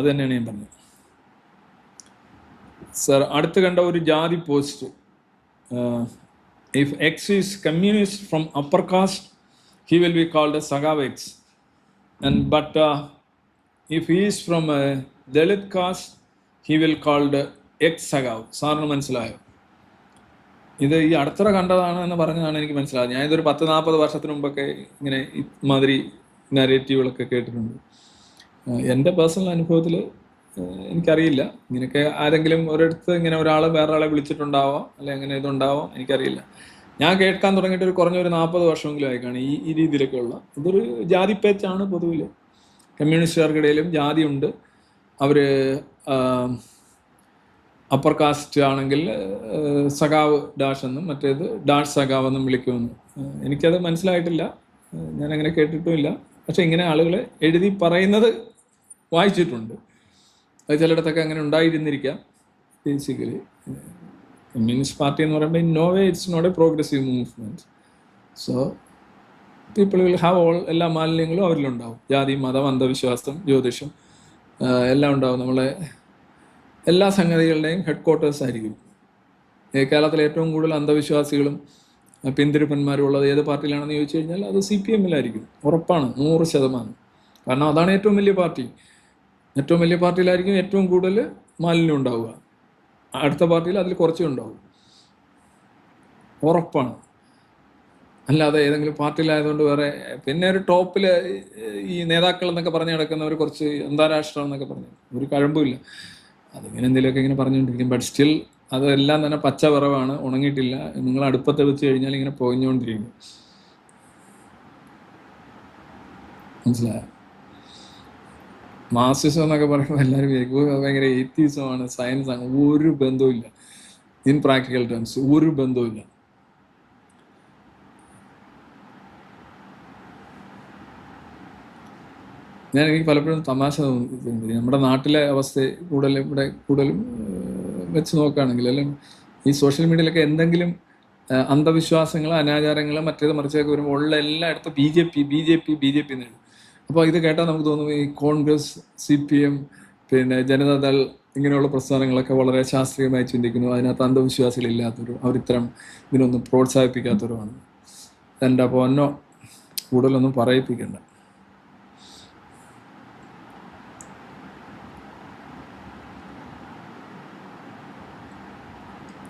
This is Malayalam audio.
അത് തന്നെയാണ് ഞാൻ പറഞ്ഞത്. സർ, അടുത്ത് കണ്ട ഒരു ജാതി post, if X is communist from upper cast he will be called as Sagav X, but if he is from a Dalit caste he will called X Sagav. സാറിന് മനസ്സിലായോ? ഇത് ഈ അടുത്തറ കണ്ടതാണ് എന്ന് പറഞ്ഞതാണ് എനിക്ക് മനസ്സിലായത്. ഞാൻ ഇതൊരു 10-40 വർഷത്തിന് മുമ്പൊക്കെ ഇങ്ങനെ ഇമാതിരി നരേറ്റീവുകളൊക്കെ കേട്ടിട്ടുണ്ട്. എൻ്റെ പേഴ്സണൽ അനുഭവത്തിൽ എനിക്കറിയില്ല, ഇങ്ങനെയൊക്കെ ആരെങ്കിലും ഒരിടത്ത് ഇങ്ങനെ ഒരാൾ വേറെ ആളെ വിളിച്ചിട്ടുണ്ടാവാം, അല്ലെങ്കിൽ അങ്ങനെ ഇതുണ്ടാവാം, എനിക്കറിയില്ല. ഞാൻ കേൾക്കാൻ തുടങ്ങിയിട്ട് ഒരു കുറഞ്ഞൊരു 40 വർഷമെങ്കിലും ആയിക്കാണ് ഈ രീതിയിലൊക്കെ ഉള്ള. ഇതൊരു ജാതിപ്പേച്ചാണ് പൊതുവിൽ. കമ്മ്യൂണിസ്റ്റുകാർക്കിടയിലും ജാതിയുണ്ട്. അവർ അപ്പർ കാസ്റ്റ് ആണെങ്കിൽ സഖാവ് ഡാഷ് എന്നും മറ്റേത് ഡാഷ് സഖാവ് എന്നും വിളിക്കുമെന്ന്. എനിക്കത് മനസ്സിലായിട്ടില്ല, ഞാനങ്ങനെ കേട്ടിട്ടുമില്ല. പക്ഷെ ഇങ്ങനെ ആളുകൾ എഴുതി പറയുന്നത് വായിച്ചിട്ടുണ്ട്. അത് ചിലയിടത്തൊക്കെ അങ്ങനെ ഉണ്ടായിരുന്നിരിക്കാം. ബേസിക്കലി കമ്മ്യൂണിസ്റ്റ് പാർട്ടി എന്ന് പറയുമ്പോൾ in no way it's not a progressive movement. So people will have all, എല്ലാ മാലിന്യങ്ങളും അവരിലുണ്ടാവും. ജാതി, മതം, അന്ധവിശ്വാസം, ജ്യോതിഷം എല്ലാം ഉണ്ടാവും. നമ്മളെ എല്ലാ സംഗതികളുടെയും ഹെഡ് ക്വാർട്ടേഴ്സ് ആയിരിക്കും. കേരളത്തിലെ ഏറ്റവും കൂടുതൽ അന്ധവിശ്വാസികളും പിന്തിരിപ്പന്മാരും ഉള്ളത് ഏത് പാർട്ടിയിലാണെന്ന് ചോദിച്ചു കഴിഞ്ഞാൽ അത് CPM-ലായിരിക്കും. ഉറപ്പാണ്, 100%. കാരണം അതാണ് ഏറ്റവും വലിയ പാർട്ടി. ഏറ്റവും വലിയ പാർട്ടിയിലായിരിക്കും ഏറ്റവും കൂടുതൽ മാലിന്യം ഉണ്ടാവുക. അടുത്ത പാർട്ടിയിൽ അതിൽ കുറച്ചേ ഉണ്ടാവും, ഉറപ്പാണ്. അല്ലാതെ ഏതെങ്കിലും പാർട്ടിയിലായതുകൊണ്ട് വേറെ. പിന്നെ ഒരു ടോപ്പിൽ ഈ നേതാക്കൾ എന്നൊക്കെ പറഞ്ഞ് നടക്കുന്നവർ കുറച്ച് അന്താരാഷ്ട്രം എന്നൊക്കെ പറഞ്ഞു ഒരു കഴമ്പുമില്ല. അതിങ്ങനെ എന്തെങ്കിലുമൊക്കെ ഇങ്ങനെ പറഞ്ഞുകൊണ്ടിരിക്കും. ബട്ട് സ്റ്റിൽ അതെല്ലാം തന്നെ പച്ച വിറവാണ്, ഉണങ്ങിയിട്ടില്ല. നിങ്ങൾ അടുപ്പത്തെ വെച്ച് കഴിഞ്ഞാൽ ഇങ്ങനെ പോയിഞ്ഞുകൊണ്ടിരിക്കും. മനസ്സിലായോ? മാർക്സിസം എന്നൊക്കെ പറയുമ്പോൾ എല്ലാവരും ഭയങ്കര എത്തിസമാണ്, സയൻസാണ്. ഒരു ബന്ധവുമില്ല. ഇൻ പ്രാക്ടിക്കൽ ടേംസ് ഒരു ബന്ധവുമില്ല. എനിക്ക് പലപ്പോഴും തമാശ തോന്നിയിട്ടുണ്ട്. നമ്മുടെ നാട്ടിലെ അവസ്ഥ കൂടുതലും വെച്ച് നോക്കുകയാണെങ്കിൽ, അല്ലെങ്കിൽ ഈ സോഷ്യൽ മീഡിയയിലൊക്കെ എന്തെങ്കിലും അന്ധവിശ്വാസങ്ങൾ, അനാചാരങ്ങൾ, മറ്റേത് മറിച്ചൊക്കെ വരുമ്പോൾ ഉള്ള എല്ലായിടത്തും BJP എന്നുണ്ട്. അപ്പോൾ ഇത് കേട്ടാൽ നമുക്ക് തോന്നും ഈ കോൺഗ്രസ്, CPM, പിന്നെ ജനതാദൾ ഇങ്ങനെയുള്ള പ്രസ്ഥാനങ്ങളൊക്കെ വളരെ ശാസ്ത്രീയമായി ചിന്തിക്കുന്നു. അതിനകത്ത് അന്ധവിശ്വാസികളില്ലാത്തവരും അവരിത്തരം ഇതിനൊന്നും പ്രോത്സാഹിപ്പിക്കാത്തവരുമാണ്. എൻ്റെ പൊന്നോ, കൂടുതലൊന്നും പറയിപ്പിക്കണ്ട.